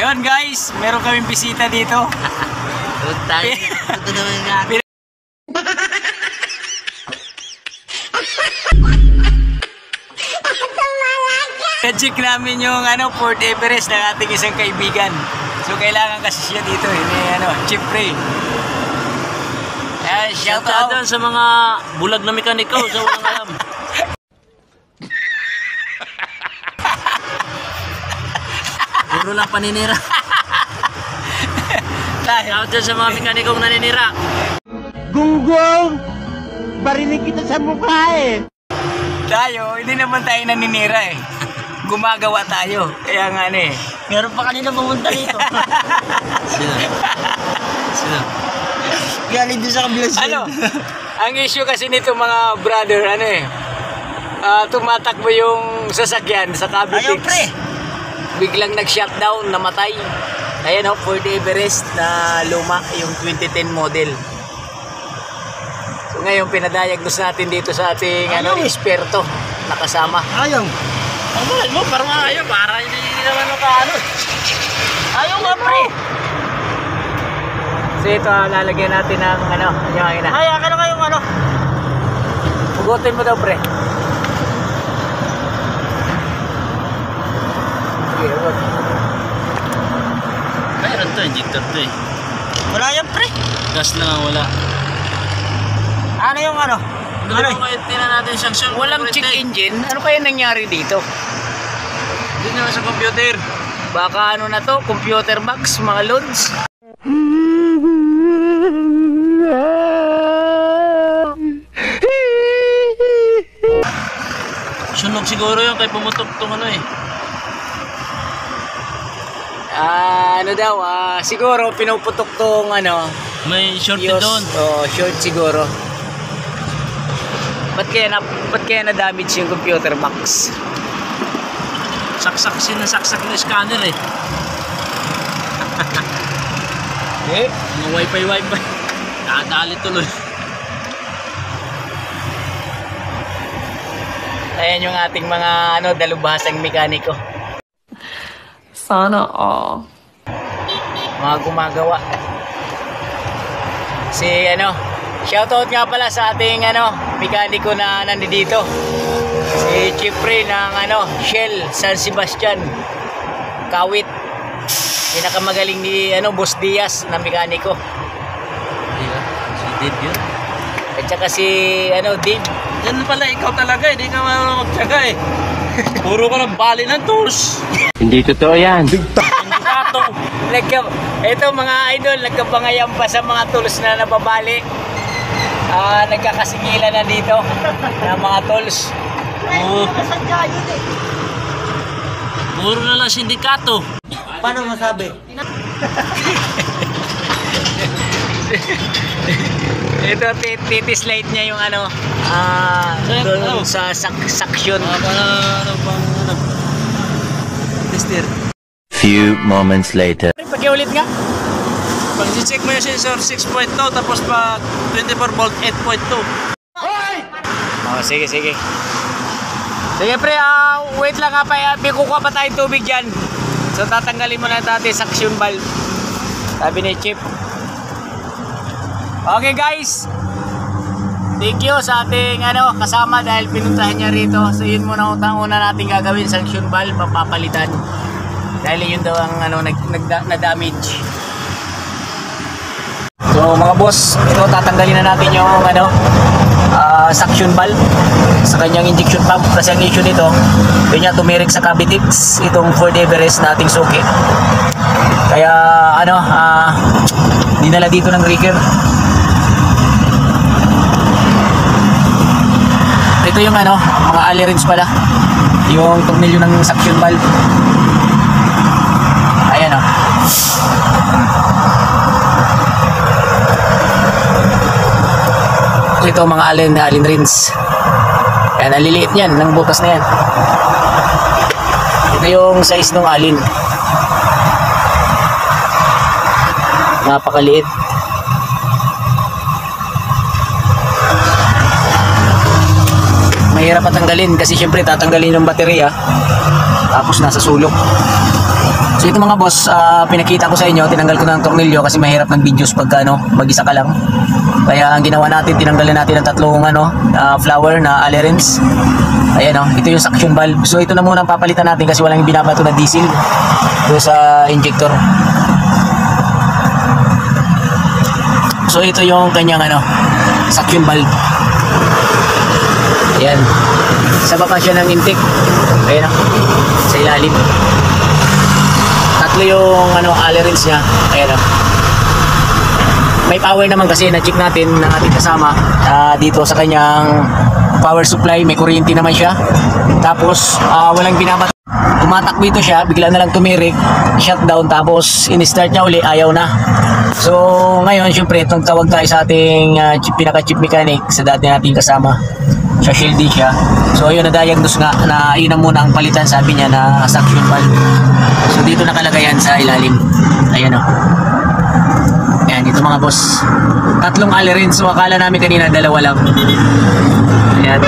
Yun guys, meron kaming bisita dito. Check namin yung Fort Everest ng ating isang kaibigan. So kailangan kasi siya dito, Chief Ray. Shout out sa mga bulag na mekaniko sa walang alam. Puro lang paninira. Shout out sa mga mekanikong naninira. Gunggong! Barinig kita sa mukha eh! Tayo, hindi naman tayo naninira eh. Gumagawa tayo. Kaya nga Meron pa kanina pumunta dito. Sino? Galing din sa kabilang side. Ang issue kasi nito mga brother, tumatakbo yung sasakyan sa Cavite. Ayaw pre! Biglang nag-shutdown, namatay. Ayan Fort Everest na luma, yung 2010 model. So ngayon pinadiagnose natin dito sa ating eksperto nakasama. Ayaw! Ang mahal mo, parang ayaw, para hindi naman ayaw nga pre! So ito, lalagyan natin ng Ay, akin na kayong Pugutin mo daw pre. Sige, huwag. Mayroon to, injector to eh. Wala yan pre! Gas lang ang wala. Ano yung Ano yung tina natin sanction? Walang check engine? Ano kaya nangyari dito? Hindi naman sa computer. Baka na to? Computer box, mga loads? Sunog siguro yung kay pumutok tong siguro pinuputok tong may shorted doon. Short siguro. Ba't kaya na-damage yung computer box? Saksak ng scanner eh. Mga wifi. Nakadali tuloy. Ayan yung ating mga dalubhasang mekaniko. Sana all. Mga gumagawa. Shoutout nga pala sa ating mekaniko na nandito. Si Chief Ray ng Shell San Sebastian. Kawit. Pinakamagaling ni Boss Diaz na mekaniko. Si Dave yun. At saka si Dave. Yan pala ikaw talaga, hindi ka marunong magtyaga eh. Puro ka ng bali ng tools. Hindi totoo yan. Ito mga idol, nagkabangayam pa sa mga tools na nababali. Nagkakasingilan na dito ng mga tools. Puro na lang sindikato. Paano masabi? Ito, titislight niya yung doon sa suction. Tester. Few moments later. Pag-ulit nga. Pag i-check mo yung sensor 6.2 tapos pag 24 volt 8.2. Sige. Sige pre, wait lang pa. Kukuha pa tayong tubig dyan. So tatanggalin mo na natin suction valve. Sabi ni Chip. Okay guys. Thank you sa ating kasama dahil pinuntahan niya rito. So yun muna una natin gagawin, suction valve, mapapalitan. Dahil yun daw ang na-damage. So mga boss, ito tatanggalin na natin yung suction valve sa kanyang injection pump kasi ang issue nito, yun niya tumirik sa Cavitex itong Fort Everest na ating suki. Kaya dinala dito ng rigger. Ito yung mga alirins pala, yung tornilyo ng suction valve. Ayan ito mga allen rings. Ayan, naliliit yan ng butas na yan. Ito yung size ng alin. Napakaliit. Mahirap patanggalin kasi syempre tatanggalin yung baterya tapos nasa sulok. So ito mga boss, pinakita ko sa inyo, tinanggal ko ng tornilyo kasi mahirap ng videos pagka mag-isa ka lang. Kaya ang ginawa natin, tinanggalan natin ng tatlong flower na Allen-wrench. Ayan ito yung suction valve. So ito na muna ang papalitan natin kasi walang binabato na diesel doon sa injector. So ito yung kanyang suction valve. Ayan. Sa baba siya ng intake. Ayan sa ilalim. Tatlo yung Allen-wrench niya. Ayan May power naman kasi na-check natin ng ating kasama dito sa kanyang power supply. May kuryente naman siya. Tapos walang binabat. Tumatakbo ito siya, bigla na lang tumirik, shutdown, tapos in-start niya uli, ayaw na. So ngayon syempre itong tawag tayo sa ating pinaka-chip mechanic sa dati nating kasama. Siya shielding siya. So ayun, na-diagnose nga na yun ang muna ang palitan, sabi niya, na suction valve. So dito nakalagay yan sa ilalim. Ayan Ayan, ito mga boss. Tatlong Allen-wrench. So akala namin kanina dalawa lang. Ayan.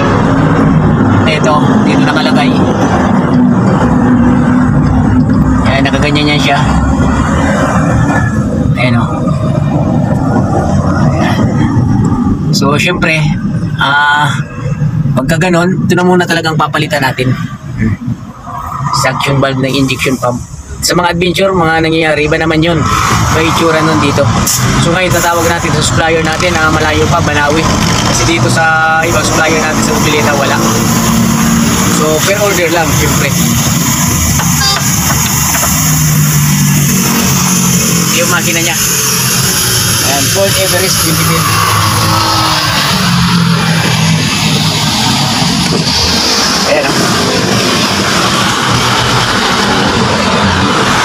Ito, dito nakalagay. Ayan, nakaganyan yan siya. Ayan Ayan. So syempre, pagka ganon, ito na muna talagang papalitan natin. Suction valve ng injection pump. Sa mga adventure, mga nangyayari, iba naman yun. May itsura nun dito. So ngayon tatawag natin sa supplier natin na malayo pa, Banawi. Kasi dito sa ibang supplier natin sa Ubilita wala. So per order lang, syempre. Yung makina niya. Ayan, Ford Everest Limited. Ayan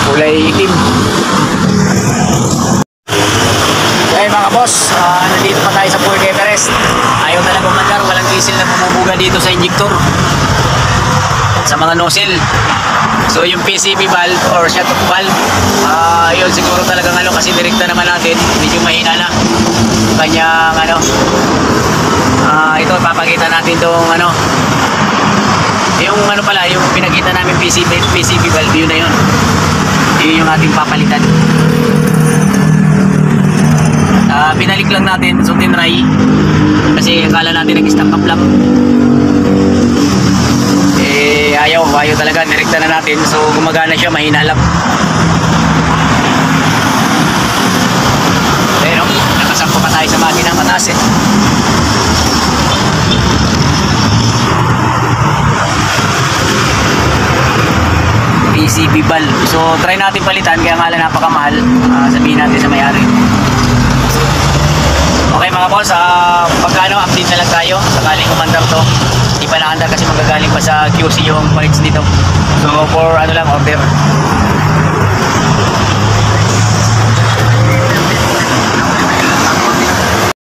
kulay itim. Okay mga boss, nandito pa tayo sa Ford Everest. Ayaw talaga umandar, walang diesel na pumubuga dito sa injector, sa mga nozzle. So yung PCB valve or shut-off valve, yun siguro talagang kasi direkta naman natin, medyo mahina na kanyang ito papakita natin tong yung pala, yung pinakita namin PCB valve, yun na yun. Yun yung ating papalitan. Pinalik lang natin, so tinry kasi akala natin nag-stack up lang, ayaw talaga, direkta na natin. So gumagana siya, mahina lang. Pero nakasampo pa tayo sa makina, mataas PCB valve. So try natin palitan, kaya nga lang napakamahal. Sabihin natin sa may-ari. Okay mga boss, update na lang tayo sakaling umandar to. Di pa na-andar kasi magagaling pa sa QC yung parts dito. So for order.